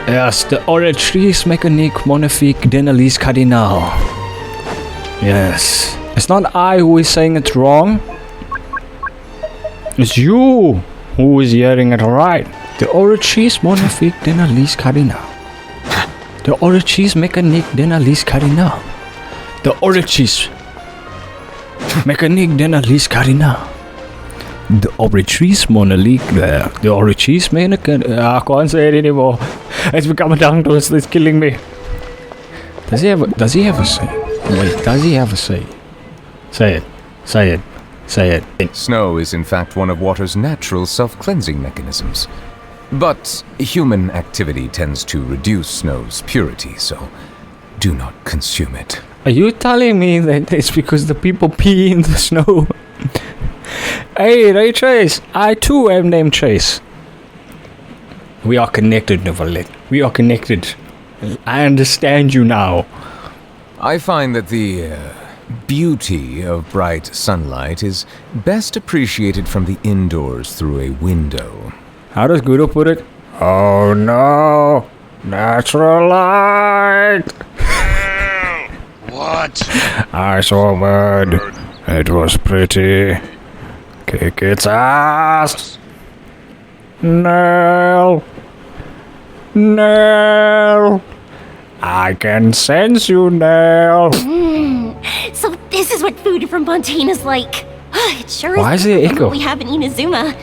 Yes, the Oratrice Mechanique Monifique Denalis Cardinal. Yes. It's not I who is saying it wrong. It's you who is hearing it right. The Oratrice Monifique Denalis Cardinal. The Oratrice Mechanique Denalis Cardinal. The Oratrice Mechanique Denalis Cardinal. The Oratrice Monolique there. The Oratrice Mechanique. I can't say it anymore. It's become a tongue twister. It's killing me. Does he have a say? Wait, does he have a say? Say it. Say it. Say it. Snow is in fact one of water's natural self-cleansing mechanisms. But human activity tends to reduce snow's purity, so do not consume it. Are you telling me that it's because the people pee in the snow? Hey, Ray Trace, I too am named Trace. We are connected, Neverlet. We are connected. I understand you now. I find that the beauty of bright sunlight is best appreciated from the indoors through a window. How does Guru put it? Oh no! Natural light! What? I saw a bird. It was pretty. Kick its ass! No! No! I can sense you, Nell. So this is what food from Fontaine is like. It sure Why is there different from echo? what we have in Inazuma.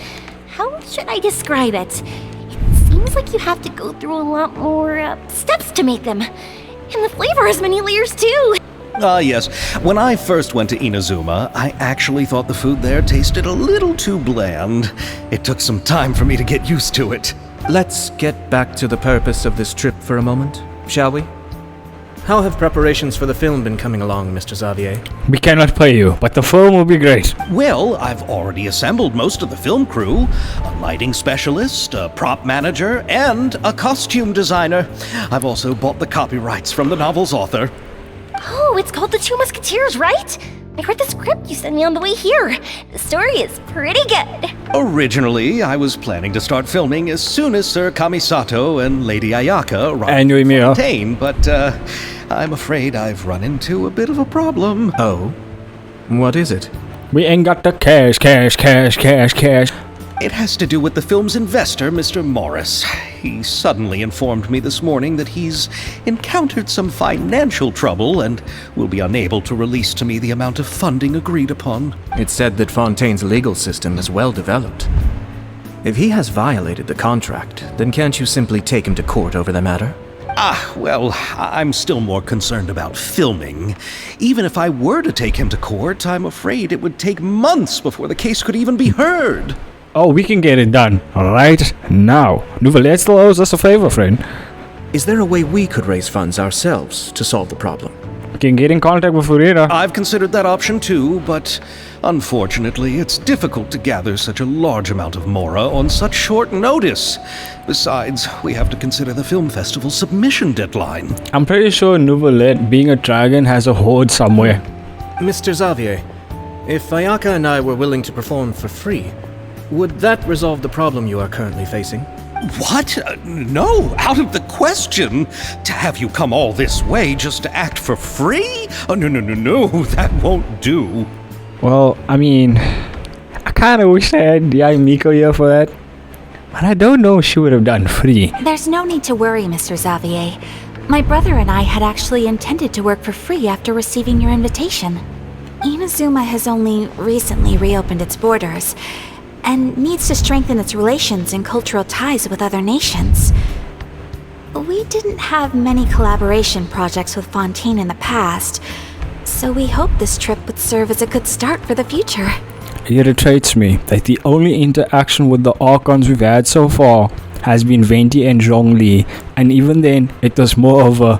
How should I describe it? It seems like you have to go through a lot more steps to make them. And the flavor has many layers too. Yes. When I first went to Inazuma, I actually thought the food there tasted a little too bland. It took some time for me to get used to it. Let's get back to the purpose of this trip for a moment, shall we? How have preparations for the film been coming along, Mr. Xavier? We cannot pay you, but the film will be great. Well, I've already assembled most of the film crew. A lighting specialist, a prop manager, and a costume designer. I've also bought the copyrights from the novel's author. Oh, it's called The Two Musketeers, right? I read the script you sent me on the way here. The story is pretty good. Originally, I was planning to start filming as soon as Sir Kamisato and Lady Ayaka arrived And you, Mio. Fontaine, but I'm afraid I've run into a bit of a problem. Oh? What is it? We ain't got the cash. It has to do with the film's investor, Mr. Morris. He suddenly informed me this morning that he's encountered some financial trouble and will be unable to release to me the amount of funding agreed upon. It's said that Fontaine's legal system is well developed. If he has violated the contract, then can't you simply take him to court over the matter? Well, I'm still more concerned about filming. Even if I were to take him to court, I'm afraid it would take months before the case could even be heard. Oh, we can get it done right now. Nouvelet still owes us a favor, friend. Is there a way we could raise funds ourselves to solve the problem? We can get in contact with Furira. I've considered that option too, but unfortunately, it's difficult to gather such a large amount of Mora on such short notice. Besides, we have to consider the film festival's submission deadline. I'm pretty sure Nouvelet, being a dragon, has a horde somewhere. Mr. Xavier, if Ayaka and I were willing to perform for free, would that resolve the problem you are currently facing? What? No, out of the question. To have you come all this way just to act for free? Oh, no, that won't do. Well, I mean, I kind of wish I had the Miko here for that. But I don't know if she would have done free. There's no need to worry, Mr. Xavier. My brother and I had actually intended to work for free after receiving your invitation. Inazuma has only recently reopened its borders, and needs to strengthen its relations and cultural ties with other nations. We didn't have many collaboration projects with Fontaine in the past, so we hoped this trip would serve as a good start for the future. It irritates me that the only interaction with the Archons we've had so far has been Venti and Zhongli, and even then, it was more of a,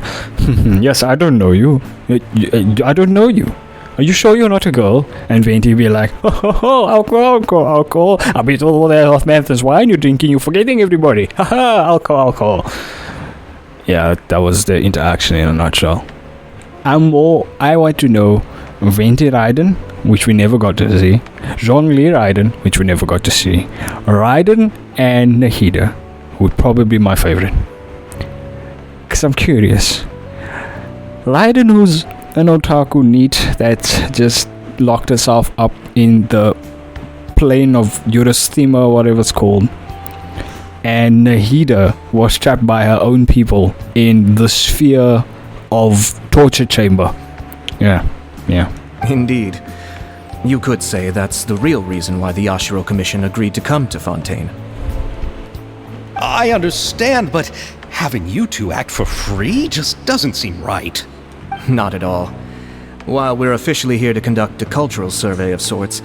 yes, I don't know you. I don't know you. Are you sure you're not a girl? And Venti be like, oh, alcohol. I'll be told all that off Memphis wine you're drinking, you're forgetting everybody. Haha, alcohol. Yeah, that was the interaction in a nutshell. I want to know Venti Raiden, which we never got to see. Zhongli Raiden, which we never got to see. Raiden and Nahida would probably be my favorite. Because I'm curious. Raiden, who's an otaku neat that just locked herself up in the plane of Eurysthema or whatever it's called. And Nahida was trapped by her own people in the sphere of torture chamber. Yeah. Indeed. You could say that's the real reason why the Yashiro Commission agreed to come to Fontaine. I understand, but having you two act for free just doesn't seem right. Not at all. While we're officially here to conduct a cultural survey of sorts,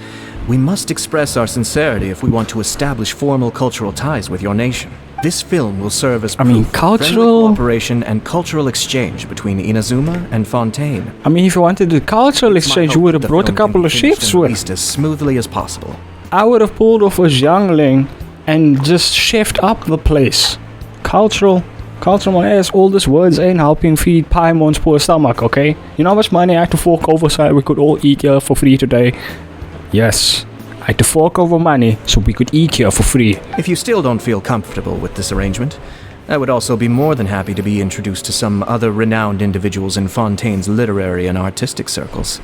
we must express our sincerity if we want to establish formal cultural ties with your nation. This film will serve as proof of friendly cooperation and cultural exchange between Inazuma and Fontaine. I mean, if you wanted the cultural exchange, you would have brought a couple of ships with. At least as smoothly as possible. I would have pulled off a Xiangling and just chefed up the place. Cultural my ass, all these words ain't helping feed Paimon's poor stomach, okay? You know how much money I had to fork over so we could all eat here for free today? Yes, I had to fork over money so we could eat here for free. If you still don't feel comfortable with this arrangement, I would also be more than happy to be introduced to some other renowned individuals in Fontaine's literary and artistic circles.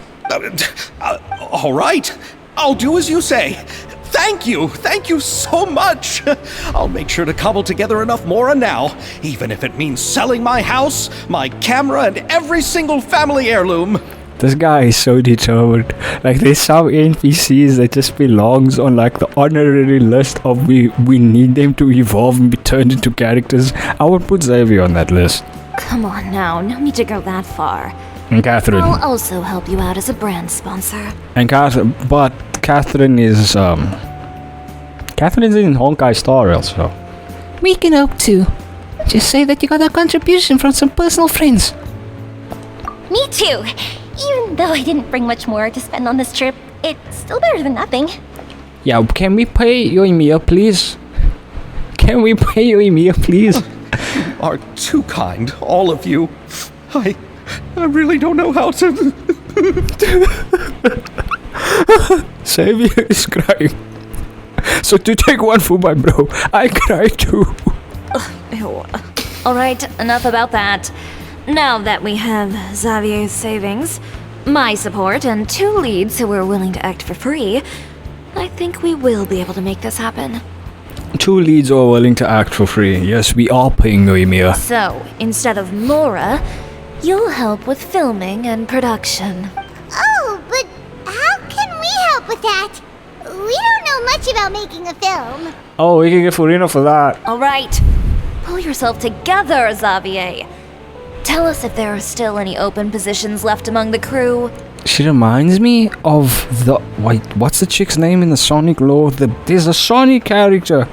All right, I'll do as you say. Thank you so much. I'll make sure to cobble together enough mora now, even if it means selling my house, my camera, and every single family heirloom. This guy is so determined. Like, there's some NPCs that just belongs on like the honorary list of we need them to evolve and be turned into characters. I would put Xavier on that list. Come on now, no need to go that far. And Catherine. I'll also help you out as a brand sponsor. And Catherine, but Catherine is Catherine's in Honkai Star Rail, so we can help too. Just say that you got a contribution from some personal friends. Me too. Even though I didn't bring much more to spend on this trip, it's still better than nothing. Yeah, can we pay your Ymir, please? Can we pay your Ymir, please? You are too kind, all of you. I really don't know how to... Xavier is crying. So to take one for my bro, I cry too. Alright, enough about that. Now that we have Xavier's savings, my support, and 2 leads who are willing to act for free, I think we will be able to make this happen. 2 leads are willing to act for free. Yes, we are paying Ymir. So, instead of Mora, you'll help with filming and production. Oh, but how can we help with that? We don't know much about making a film. Oh, we can get Furina for that. Alright, pull yourself together, Xavier. Tell us if there are still any open positions left among the crew. She reminds me of the... Wait, what's the chick's name in the Sonic lore? There's a Sonic character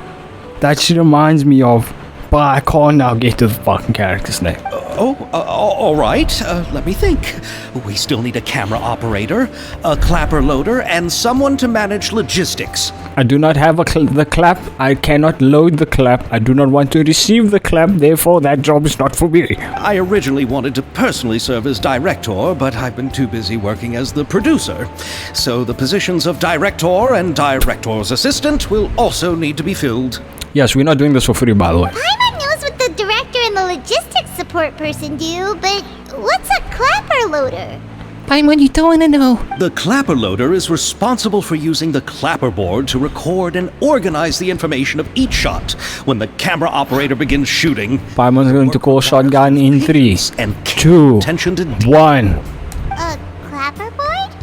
that she reminds me of, but I can't now get to the fucking character's name. All right. Let me think. We still need a camera operator, a clapper loader, and someone to manage logistics. I do not have the clap. I cannot load the clap. I do not want to receive the clap. Therefore, that job is not for me. I originally wanted to personally serve as director, but I've been too busy working as the producer. So the positions of director and director's assistant will also need to be filled. Yes, we're not doing this for free, by the way. Paimon knows what the director and the logistics support person do, but what's a clapper loader? Paimon, you don't want to know. The clapper loader is responsible for using the clapper board to record and organize the information of each shot. When the camera operator begins shooting, Paimon's going to call shotgun in 3, and 2, attention to 1. A clapper board?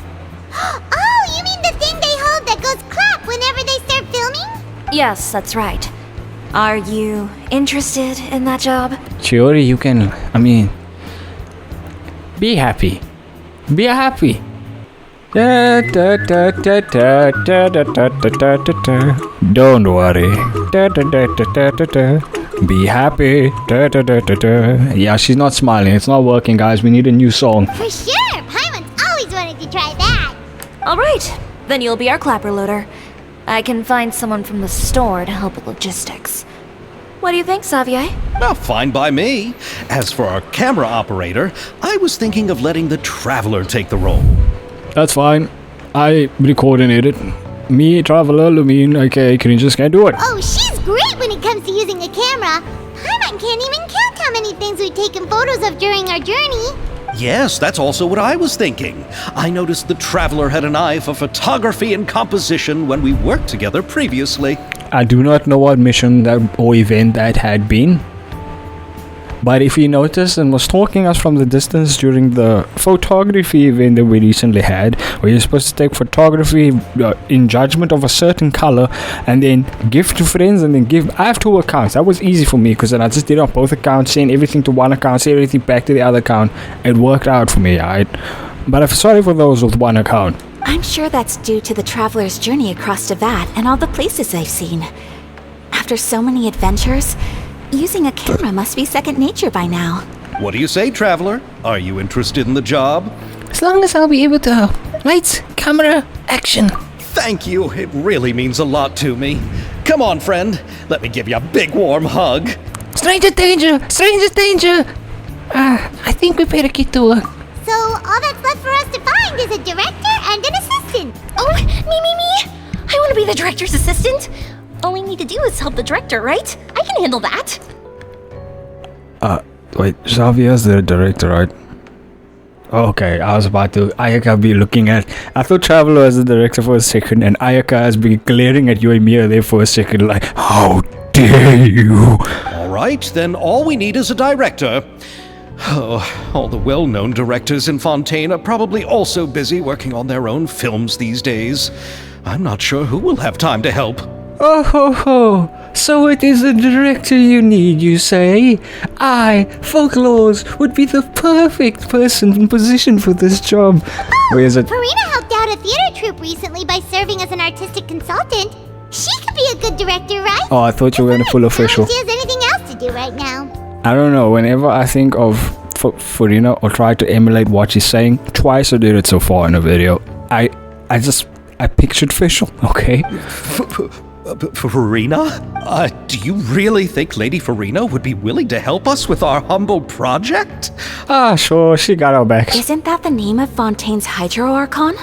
Oh, you mean the thing they hold that goes clap whenever they start filming? Yes, that's right. Are you interested in that job? Chiori, you can... I mean... Be happy. Be happy. Da, da, da, da, da, da, da, da, da, da, da. Don't worry. Da, da, da, da, da, da, da. Be happy. Da, da, da, da, da. Yeah, she's not smiling. It's not working, guys. We need a new song. For sure! Paimon's always wanted to try that. Alright, then you'll be our clapper loader. I can find someone from the store to help with logistics. What do you think, Xavier? Well, fine by me. As for our camera operator, I was thinking of letting the Traveler take the role. That's fine. I coordinated. Me, Traveler, Lumine, aka Cringes, can't do it. Oh, she's great when it comes to using a camera. Paimon can't even count how many things we've taken photos of during our journey. Yes, that's also what I was thinking. I noticed the Traveler had an eye for photography and composition when we worked together previously. I do not know what mission that or event that had been. But if he noticed and was stalking us from the distance during the photography event that we recently had, where you're supposed to take photography in judgment of a certain color and then give to friends and then give. I have 2 accounts. That was easy for me because then I just did it on both accounts, send everything to one account, send everything back to the other account. It worked out for me, alright? But I'm sorry for those with 1 account. I'm sure that's due to the traveler's journey across Teyvat and all the places they've seen. After so many adventures, using a camera must be second nature by now. What do you say, Traveler? Are you interested in the job? As long as I'll be able to. Lights, camera, action. Thank you. It really means a lot to me. Come on, friend. Let me give you a big warm hug. Stranger danger! Stranger danger! I think we better get to work. So all that's left for us to find is a director and an assistant. Oh, me! I want to be the director's assistant. All we need to do is help the director, right? I can handle that. Wait, Xavier's the director, right? Okay, I was about to Ayaka be looking at. I thought Traveler was the director for a second, and Ayaka has been glaring at Yoimiya there for a second, like, how dare you? All right, then all we need is a director. Oh, all the well-known directors in Fontaine are probably also busy working on their own films these days. I'm not sure who will have time to help. Oh ho ho! So it is a director you need, you say? I, Folklores, would be the perfect person in position for this job. Where is it? Farina helped out a theater troupe recently by serving as an artistic consultant. She could be a good director, right? Oh, I thought you were going to pull official. She has anything else to do right now. I don't know, whenever I think of Farina or try to emulate what she's saying, twice I did it so far in a video, I pictured Fischl, okay? Farina? Do you really think Lady Farina would be willing to help us with our humble project? Ah, sure, she got our backs. Isn't that the name of Fontaine's Hydro Archon?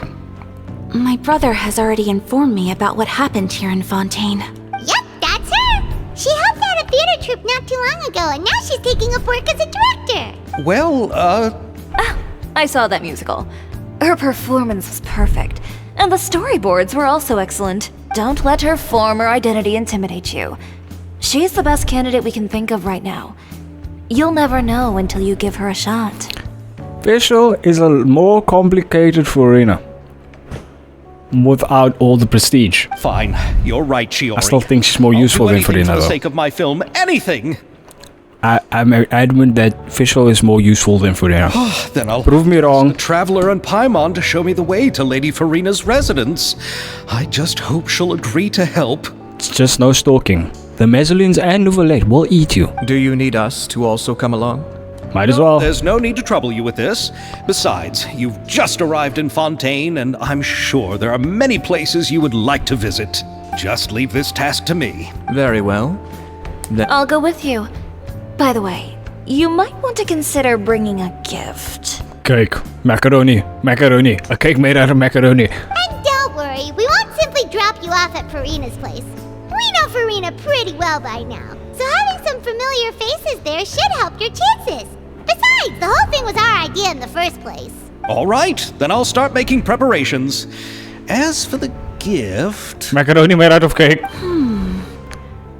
My brother has already informed me about what happened here in Fontaine. Yep, that's her. She helped out a theater troupe not too long ago, and now she's taking up work as a director. Well, I saw that musical. Her performance was perfect, and the storyboards were also excellent. Don't let her former identity intimidate you. She's the best candidate we can think of right now. You'll never know until you give her a shot. Fischl is a more complicated Farina. Without all the prestige. Fine, you're right, Shiori. I still think she's more useful than Farina, for the though. sake of my film, anything. I'm adamant that Fischl is more useful than Farina. Then I'll Prove me wrong. the Traveler and Paimon to show me the way to Lady Farina's residence. I just hope she'll agree to help. It's just no stalking. The Mezzalines and Nouvelette will eat you. Do you need us to also come along? Might as well. There's no need to trouble you with this. Besides, you've just arrived in Fontaine, and I'm sure there are many places you would like to visit. Just leave this task to me. Very well. I'll go with you. By the way, you might want to consider bringing a gift. Cake. Macaroni. A cake made out of macaroni. And don't worry, we won't simply drop you off at Farina's place. We know Farina pretty well by now, so having some familiar faces there should help your chances. Besides, the whole thing was our idea in the first place. All right, then I'll start making preparations. As for the gift... Macaroni made out of cake.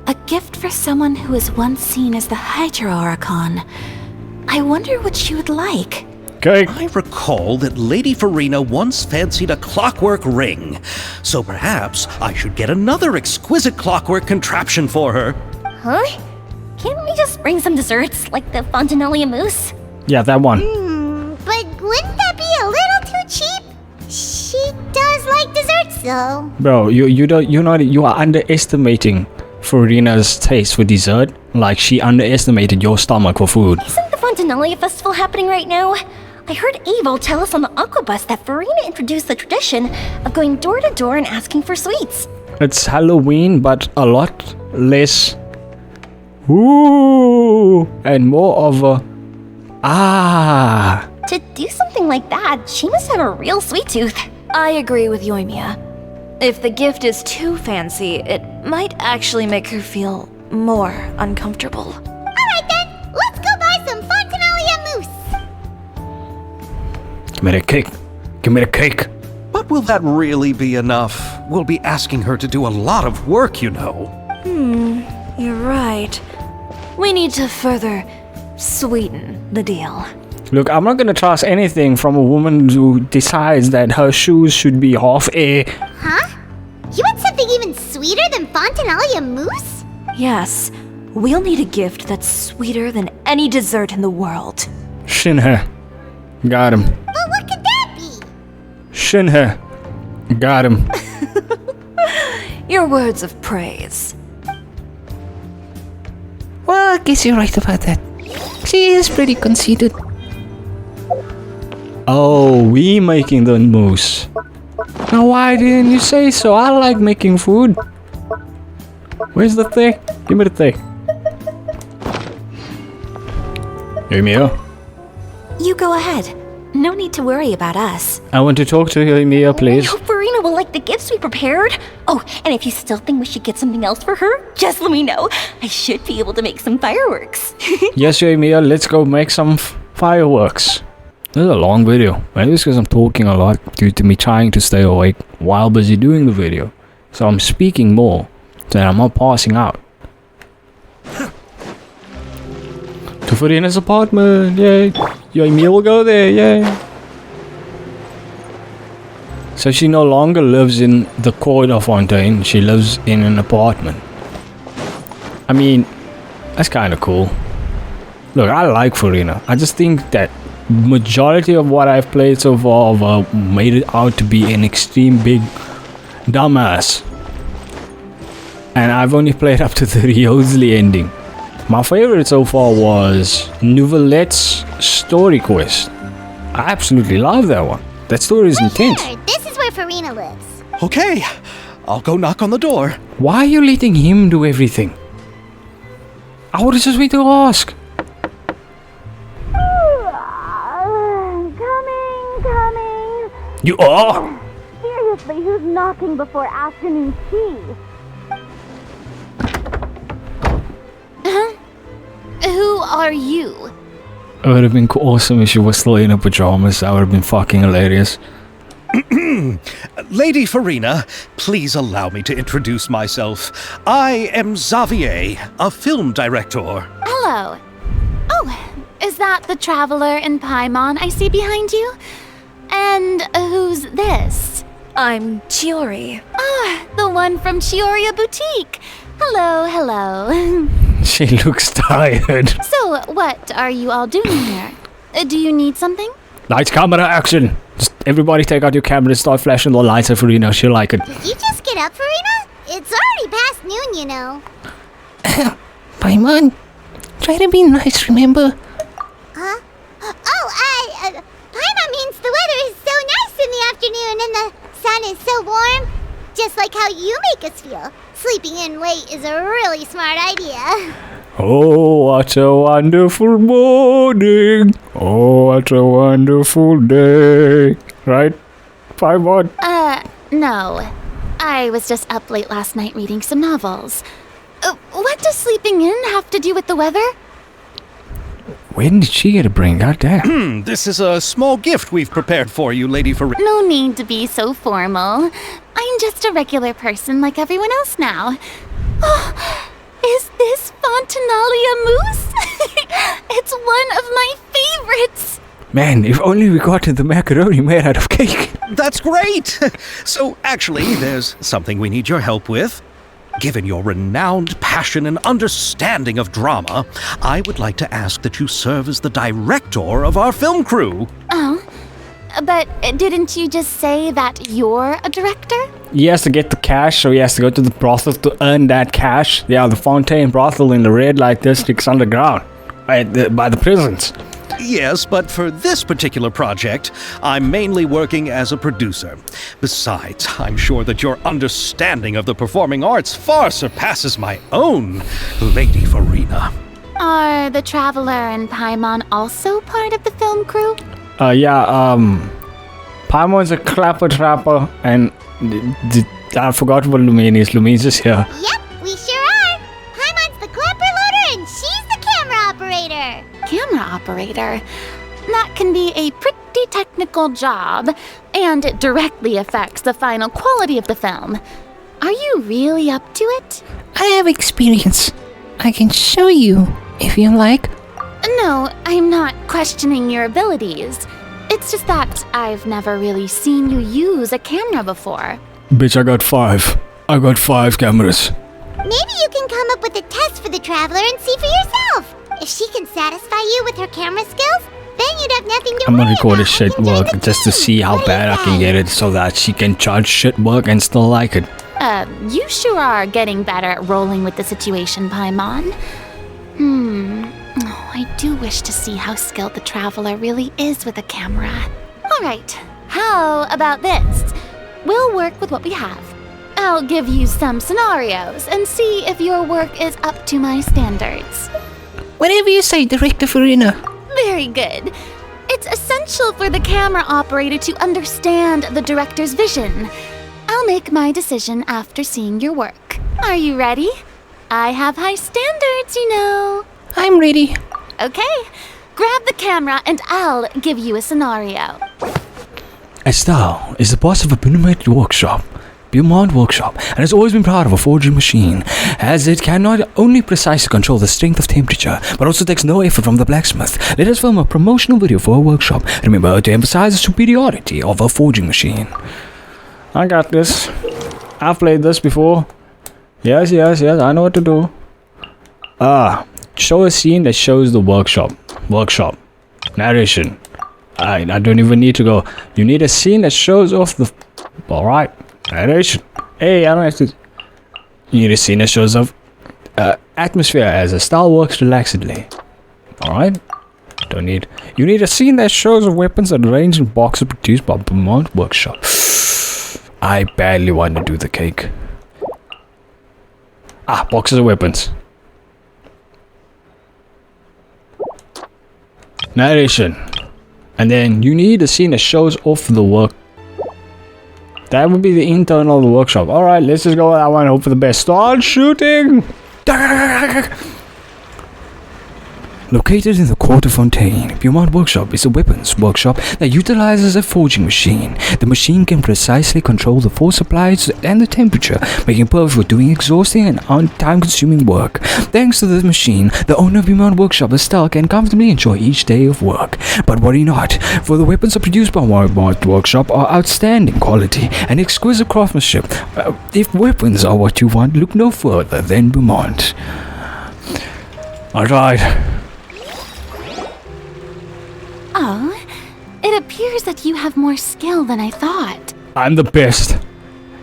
A gift for someone who was once seen as the Hydro Archon. I wonder what she would like. Cake. I recall that Lady Farina once fancied a clockwork ring, so perhaps I should get another exquisite clockwork contraption for her. Huh? Can't we just bring some desserts, like the Fontanelia mousse? Yeah, that one. But wouldn't that be a little too cheap? She does like desserts, though. Bro, you are underestimating Farina's taste for dessert. Like she underestimated your stomach for food. Isn't the Fontanelia festival happening right now? I heard Abel tell us on the Aquabus that Farina introduced the tradition of going door to door and asking for sweets. It's Halloween, but a lot less. Ooh, and more of a. Ah. To do something like that, she must have a real sweet tooth. I agree with Yoimiya. If the gift is too fancy, it might actually make her feel more uncomfortable. All right then, let's go me the cake. Give me the cake. But will that really be enough? We'll be asking her to do a lot of work, you know. You're right. We need to further sweeten the deal. Look, I'm not gonna trust anything from a woman who decides that her shoes should be half air. Huh? You want something even sweeter than Fontinalia mousse? Yes, we'll need a gift that's sweeter than any dessert in the world. Shinher. Got him. But what could that be? Shinher. Got him. Your words of praise. Well, I guess you're right about that. She is pretty conceited. Oh, we making the mousse. Now why didn't you say so? I like making food. Where's the thing? Give me the thing. Hey, Mia. You go ahead. No need to worry about us. I want to talk to you, Mia, I please. hope Verena will like the gifts we prepared. Oh, and if you still think we should get something else for her, just let me know. I should be able to make some fireworks. Yes, Mia, let's go make some fireworks. This is a long video. Maybe it's because I'm talking a lot due to me trying to stay awake while busy doing the video. So I'm speaking more, so I'm not passing out. To Verena's apartment, yay. Mia will go there, yay. So she no longer lives in the corridor fontaine, she lives in an apartment. I mean, that's kind of cool. Look, I like Verena. I just think that majority of what I've played so far made it out to be an extreme big dumbass. And I've only played up to the Riosley ending. My favorite so far was Nouvelette's story quest. I absolutely love that one. That story is intense. Sure, this is where Farina lives. Okay, I'll go knock on the door. Why are you letting him do everything? I would just wait to ask. Coming. You are? Seriously, who's knocking before afternoon tea? Who are you? It would have been awesome if she was still in her pajamas. That would have been fucking hilarious. Lady Farina, please allow me to introduce myself. I am Xavier, a film director. Hello. Oh, is that the traveler in Paimon I see behind you? And who's this? I'm Chiori. Ah, the one from Chioria Boutique. Hello. She looks tired. So, what are you all doing here? Do you need something? Lights, camera, action. Just everybody take out your camera and start flashing the lights at Farina. She'll like it. Did you just get up, Farina? It's already past noon, you know. Paimon, try to be nice, remember? Huh? Oh, Paimon means the weather is so nice in the afternoon and the sun is so warm. Just like how you make us feel. Sleeping in late is a really smart idea. Oh, what a wonderful morning. Oh, what a wonderful day. Right? Paimon? No. I was just up late last night reading some novels. What does sleeping in have to do with the weather? When did she get a brain? Goddamn. This is a small gift we've prepared for you, Lady Farina. No need to be so formal. I'm just a regular person like everyone else now. Oh, is this Fontinalia mousse? It's one of my favorites. Man, if only we got the macaroni made out of cake. That's great! So, actually, there's something we need your help with. Given your renowned passion and understanding of drama, I would like to ask that you serve as the director of our film crew. Oh, but didn't you just say that you're a director? He has to get the cash, so he has to go to the brothel to earn that cash. Yeah, the Fontaine brothel in the red light district's underground, by the prisons. Yes, but for this particular project, I'm mainly working as a producer. Besides, I'm sure that your understanding of the performing arts far surpasses my own, Lady Farina. Are the Traveler and Paimon also part of the film crew? Paimon's a clapper-trapper, and I forgot what Lumine is. Lumine's just here. Yep, we sure are. Paimon's the clapper loader and she's the camera operator. Camera operator? That can be a pretty pretty technical job, and it directly affects the final quality of the film. Are you really up to it? I have experience. I can show you, if you like. No, I'm not questioning your abilities. It's just that I've never really seen you use a camera before. Bitch, I got 5. I got 5 cameras. Maybe you can come up with a test for the Traveler and see for yourself. If she can satisfy you with her camera skills, then you'd have nothing to I'm worry gonna record about a shit and enjoy work the just to film. see how What do you bad I can say? get it so that she can judge shit work and still like it. You sure are getting better at rolling with the situation, Paimon. Oh, I do wish to see how skilled the Traveler really is with a camera. Alright, how about this? We'll work with what we have. I'll give you some scenarios and see if your work is up to my standards. Whatever you say, Director Farina. Very good. It's essential for the camera operator to understand the director's vision. I'll make my decision after seeing your work. Are you ready? I have high standards, you know. I'm ready. Okay, grab the camera and I'll give you a scenario. Estelle is the boss of a Beaumont workshop, and has always been proud of a forging machine, as it can not only precisely control the strength of temperature, but also takes no effort from the blacksmith. Let us film a promotional video for her workshop. Remember to emphasize the superiority of a forging machine. I got this. I've played this before. Yes, I know what to do. Show a scene that shows the workshop. Narration. I don't even need to go. You need a scene that shows off the... Alright. Narration. Hey, I don't have to... You need a scene that shows off... atmosphere as a style works relaxedly. Alright. Don't need... You need a scene that shows weapons at range and boxes produced by Beaumont Workshop. I badly want to do the cake. Boxes of weapons. Narration. And then you need a scene that shows off the work. That would be the internal of the workshop. Alright, let's just go with that one. Hope for the best. Start shooting! Located in the Court of Fontaine, Beaumont Workshop is a weapons workshop that utilizes a forging machine. The machine can precisely control the force supplies and the temperature, making it perfect for doing exhausting and time-consuming work. Thanks to this machine, the owner of Beaumont Workshop, Estelle, can comfortably enjoy each day of work. But worry not, for the weapons that are produced by Beaumont Workshop are outstanding quality and exquisite craftsmanship. If weapons are what you want, look no further than Beaumont. Alright. Oh, it appears that you have more skill than I thought. I'm the best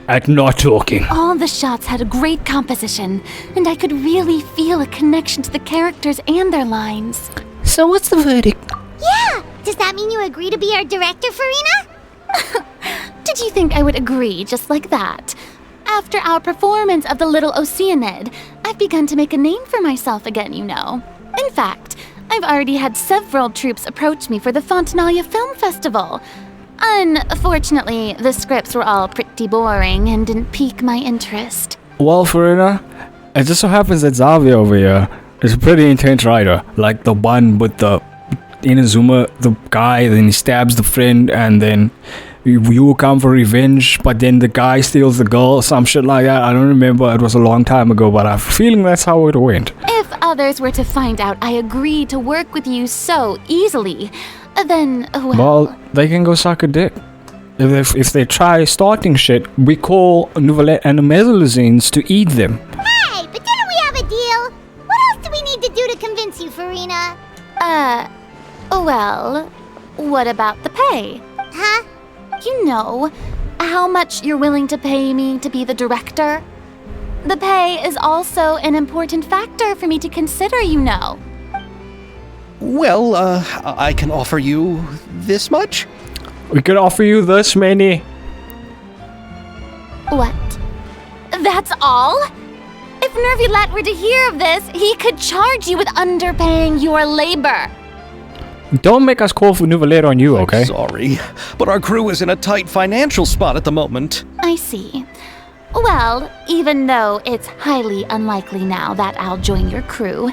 at not talking. All the shots had a great composition, and I could really feel a connection to the characters and their lines. So what's the verdict? Yeah! Does that mean you agree to be our director, Farina? Did you think I would agree just like that? After our performance of The Little Oceanid, I've begun to make a name for myself again, you know. In fact, I've already had several troops approach me for the Fontanalia Film Festival. Unfortunately, the scripts were all pretty boring and didn't pique my interest. Well, Farina, it just so happens that Xavier over here is a pretty intense writer. Like the one with the Inazuma, the guy, then he stabs the friend, and then you will come for revenge, but then the guy steals the girl, some shit like that. I don't remember, it was a long time ago, but I have a feeling that's how it went. If others were to find out I agreed to work with you so easily, then, well, they can go suck a dick. If they try starting shit, we call Nouvellette and the Mesalazines to eat them. Hey, but didn't we have a deal? What else do we need to do to convince you, Farina? Well, what about the pay? Huh? You know, how much you're willing to pay me to be the director? The pay is also an important factor for me to consider, you know. Well, I can offer you this much? We could offer you this many. What? That's all? If Nervulette were to hear of this, he could charge you with underpaying your labor. Don't make us call for Nouvellette on you, okay? Sorry, but our crew is in a tight financial spot at the moment. I see. Well, even though it's highly unlikely now that I'll join your crew,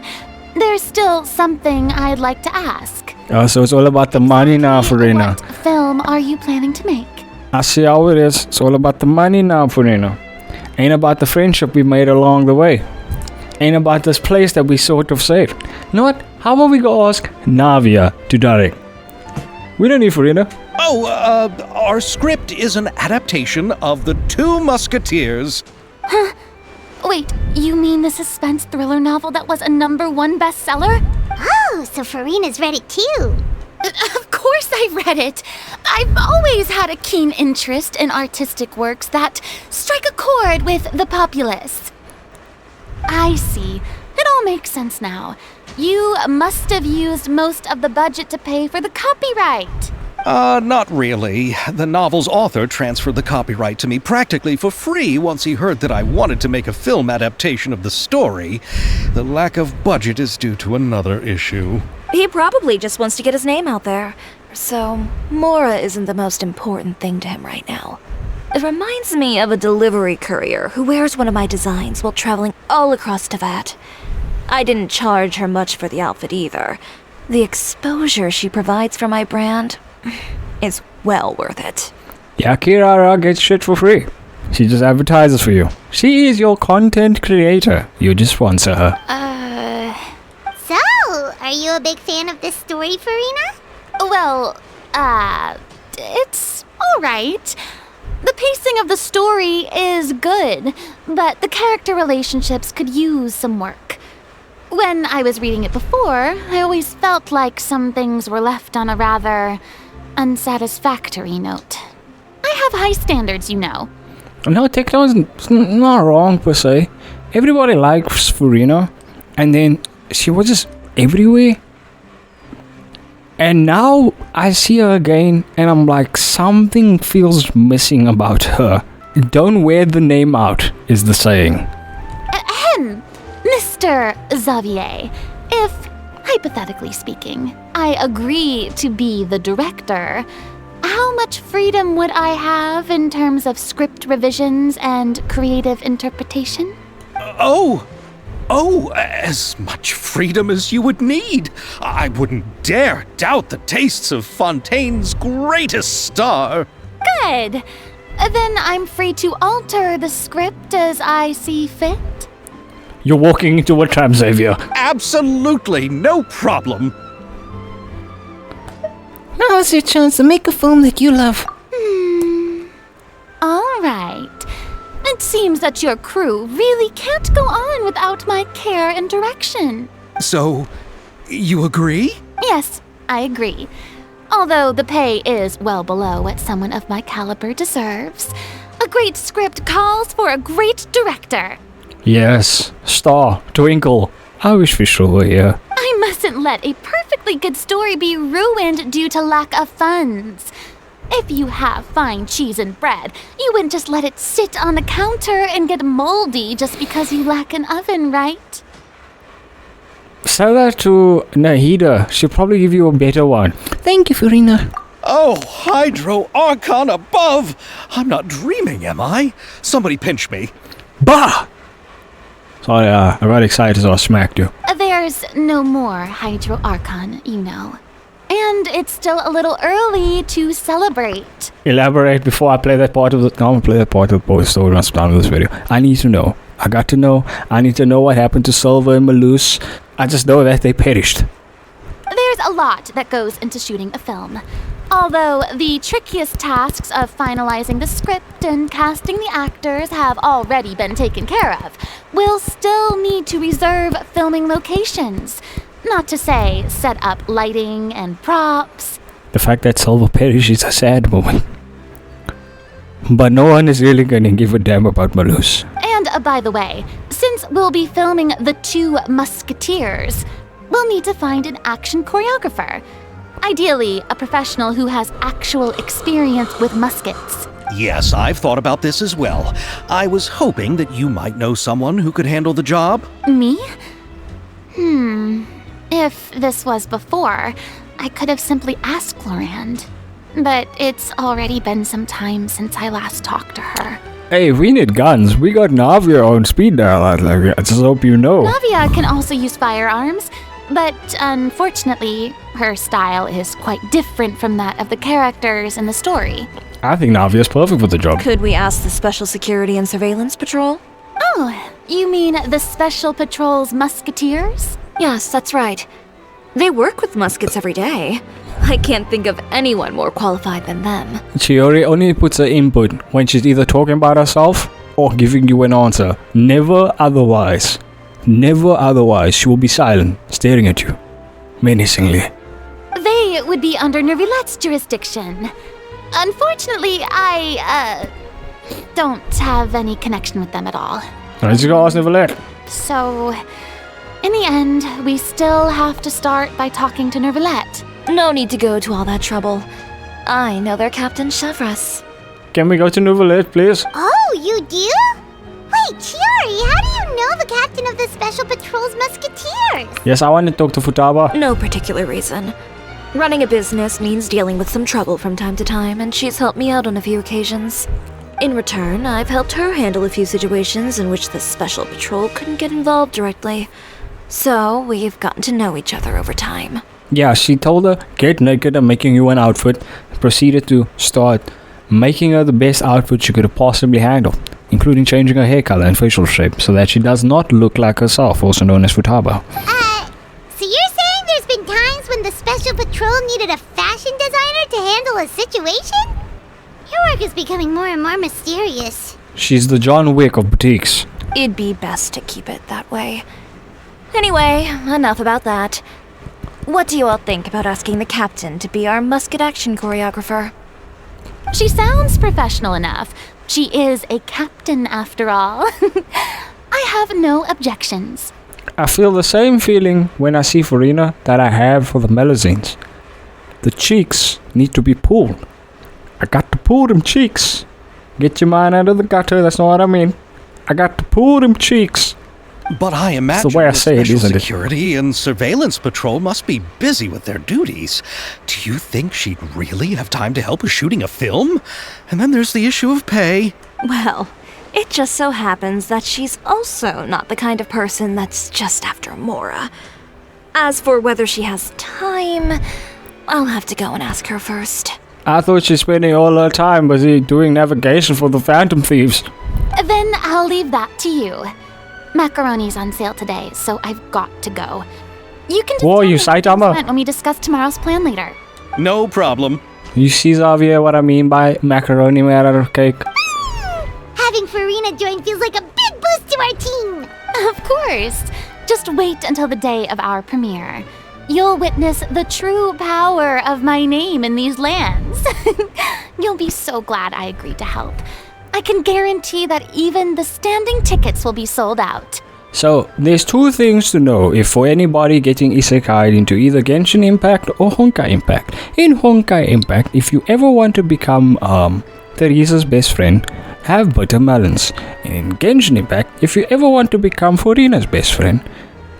there's still something I'd like to ask. So it's all about the money now, Farina. What film are you planning to make? I see how it is. It's all about the money now, Farina. Ain't about the friendship we made along the way. Ain't about this place that we sort of saved. You know what? How about we go ask Navia to direct? We don't need Farina. Oh, our script is an adaptation of The Two Musketeers. Wait, you mean the suspense thriller novel that was a #1 bestseller? Oh, so Farina's read it too. Of course I read it. I've always had a keen interest in artistic works that strike a chord with the populace. I see. It all makes sense now. You must have used most of the budget to pay for the copyright. Not really. The novel's author transferred the copyright to me practically for free once he heard that I wanted to make a film adaptation of the story. The lack of budget is due to another issue. He probably just wants to get his name out there. So, Mora isn't the most important thing to him right now. It reminds me of a delivery courier who wears one of my designs while traveling all across Teyvat. I didn't charge her much for the outfit either. The exposure she provides for my brand is well worth it. Yeah, Kirara gets shit for free. She just advertises for you. She is your content creator. You just sponsor her. So, are you a big fan of this story, Farina? Well, it's alright. The pacing of the story is good, but the character relationships could use some work. When I was reading it before, I always felt like some things were left on a rather unsatisfactory note. I have high standards, you know. No, Tekno's not wrong per se. Everybody likes Farina, and then she was just everywhere. And now I see her again, and I'm like, something feels missing about her. Don't wear the name out, is the saying. Ahem, Mr. Xavier, if, hypothetically speaking, I agree to be the director, how much freedom would I have in terms of script revisions and creative interpretation? As much freedom as you would need. I wouldn't dare doubt the tastes of Fontaine's greatest star. Good. Then I'm free to alter the script as I see fit. You're walking into a trap, Xavier. Absolutely, no problem. Now's your chance to make a film that you love. All right. It seems that your crew really can't go on without my care and direction. So, you agree? Yes, I agree. Although the pay is well below what someone of my caliber deserves. A great script calls for a great director. Yes, Star, Twinkle. I wish Fish were here. I mustn't let a perfectly good story be ruined due to lack of funds. If you have fine cheese and bread, you wouldn't just let it sit on the counter and get moldy just because you lack an oven, right? Sell that to Nahida. She'll probably give you a better one. Thank you, Farina. Oh, Hydro Archon above! I'm not dreaming, am I? Somebody pinch me. Bah! Sorry, I got excited so I smacked you. There's no more Hydro Archon, you know. And it's still a little early to celebrate. Elaborate before I play that part of the... No, I'm gonna play that part of the story once I'm done with this video. I need to know. I got to know. I need to know what happened to Silver and Malus. I just know that they perished. There's a lot that goes into shooting a film. Although the trickiest tasks of finalizing the script and casting the actors have already been taken care of, we'll still need to reserve filming locations. Not to say set up lighting and props. The fact that Silver perished is a sad moment. But no one is really gonna give a damn about Malus. And by the way, since we'll be filming The Two Musketeers, we'll need to find an action choreographer. Ideally, a professional who has actual experience with muskets. Yes, I've thought about this as well. I was hoping that you might know someone who could handle the job. Me? If this was before, I could have simply asked Florand. But it's already been some time since I last talked to her. Hey, we need guns. We got Navia on speed dial. I just hope you know. Navia can also use firearms, but unfortunately, Her style is quite different from that of the characters in the story. I think Navia's perfect for the job. Could we ask the Special Security and Surveillance Patrol? Oh, you mean the Special Patrol's Musketeers? Yes, that's right. They work with muskets every day. I can't think of anyone more qualified than them. Chiori only puts her input when she's either talking about herself or giving you an answer. Never otherwise. Never otherwise. She will be silent, staring at you. Menacingly. They would be under Nervilette's jurisdiction. Unfortunately, I, don't have any connection with them at all. Let's go ask Neverlet. So, in the end, we still have to start by talking to Nervilette. No need to go to all that trouble. I know their Captain Chevres. Can we go to Neverlet, please? Oh, you do? Wait, Chiori, how do you know the captain of the Special Patrol's Musketeers? Yes, I want to talk to Futaba. No particular reason. Running a business means dealing with some trouble from time to time, and she's helped me out on a few occasions. In return, I've helped her handle a few situations in which the Special Patrol couldn't get involved directly. So, we've gotten to know each other over time. Yeah, she told her, get naked and making you an outfit. Proceeded to start making her the best outfit she could have possibly handled, including changing her hair color and facial shape so that she does not look like herself, also known as Futaba. So you're saying there's been times when the Special Patrol needed a fashion designer to handle a situation? Your work is becoming more and more mysterious. She's the John Wick of boutiques. It'd be best to keep it that way. Anyway, enough about that. What do you all think about asking the captain to be our musket action choreographer? She sounds professional enough. She is a captain after all. I have no objections. I feel the same feeling when I see Farina that I have for the Melazines. The cheeks need to be pulled. I got to pull them cheeks. Get your mind out of the gutter, that's not what I mean. I got to pull them cheeks. But I imagine the way I the say it, Special isn't it? Security and Surveillance Patrol must be busy with their duties. Do you think she'd really have time to help with shooting a film? And then there's the issue of pay. Well, it just so happens that she's also not the kind of person that's just after Mora. As for whether she has time, I'll have to go and ask her first. I thought she's spending all her time busy doing navigation for the Phantom Thieves. Then I'll leave that to you. Macaroni's on sale today, so I've got to go. You can just Whoa, tell you me what Saitama. went when we discuss tomorrow's plan later. No problem. You see, Xavier, what I mean by macaroni made out of cake? Having Farina join feels like a big boost to our team. Of course. Just wait until the day of our premiere. You'll witness the true power of my name in these lands. You'll be so glad I agreed to help. I can guarantee that even the standing tickets will be sold out. So, there's two things to know if for anybody getting isekai'd into either Genshin Impact or Honkai Impact. In Honkai Impact, if you ever want to become, Teresa's best friend, have butter melons. And in Genshin Impact, if you ever want to become Farina's best friend,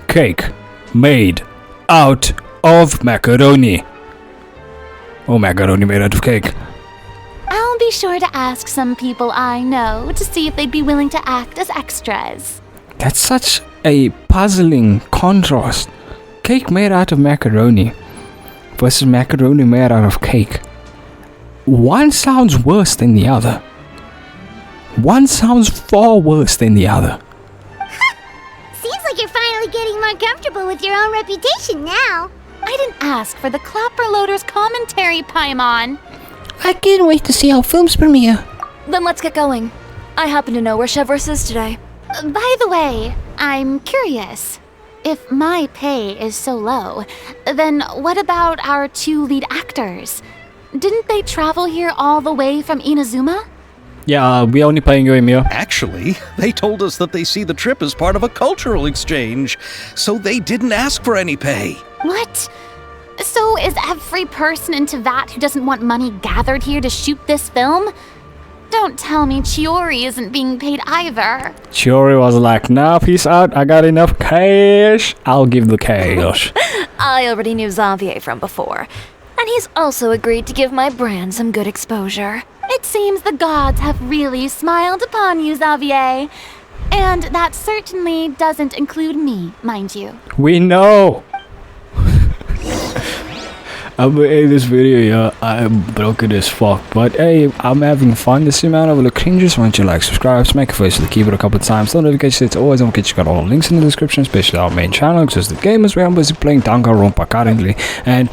cake made out of macaroni. Oh, macaroni made out of cake. I'll be sure to ask some people I know to see if they'd be willing to act as extras. That's such a puzzling contrast. Cake made out of macaroni versus macaroni made out of cake. One sounds worse than the other. One sounds far worse than the other. Seems like you're finally getting more comfortable with your own reputation now. I didn't ask for the Clapper Loader's commentary, Paimon. I can't wait to see how films premiere. Then let's get going. I happen to know where Chevres is today. By the way, I'm curious. If my pay is so low, then what about our two lead actors? Didn't they travel here all the way from Inazuma? Yeah, we're only paying you a meal. Actually, they told us that they see the trip as part of a cultural exchange, so they didn't ask for any pay. What? So is every person in Tevat who doesn't want money gathered here to shoot this film? Don't tell me Chiori isn't being paid either. Chiori was like, nah, peace out, I got enough cash. I'll give the cash. I already knew Xavier from before, and he's also agreed to give my brand some good exposure. It seems the gods have really smiled upon you, Xavier. And that certainly doesn't include me, mind you. We know. Hey, this video here, I'm broken as fuck. But hey, I'm having fun. This amount of the cringes. Why don't you like, subscribe, smack a face to the keyboard a couple of times. Don't notifications, it's always on kitchen. Got all the links in the description, especially our main channel, because the gamers where I'm busy playing Danganronpa currently and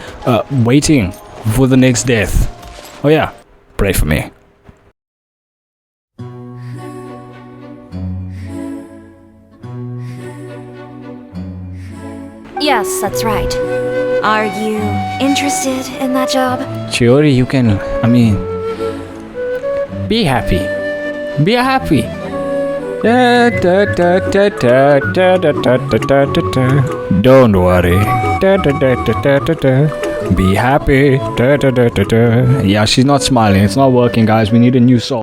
waiting for the next death. Oh yeah, pray for me. Yes, that's right. Are you interested in that job? Chiori, you can, be happy. Be happy. Don't worry. Be happy. Yeah, she's not smiling. It's not working, guys. We need a new soul.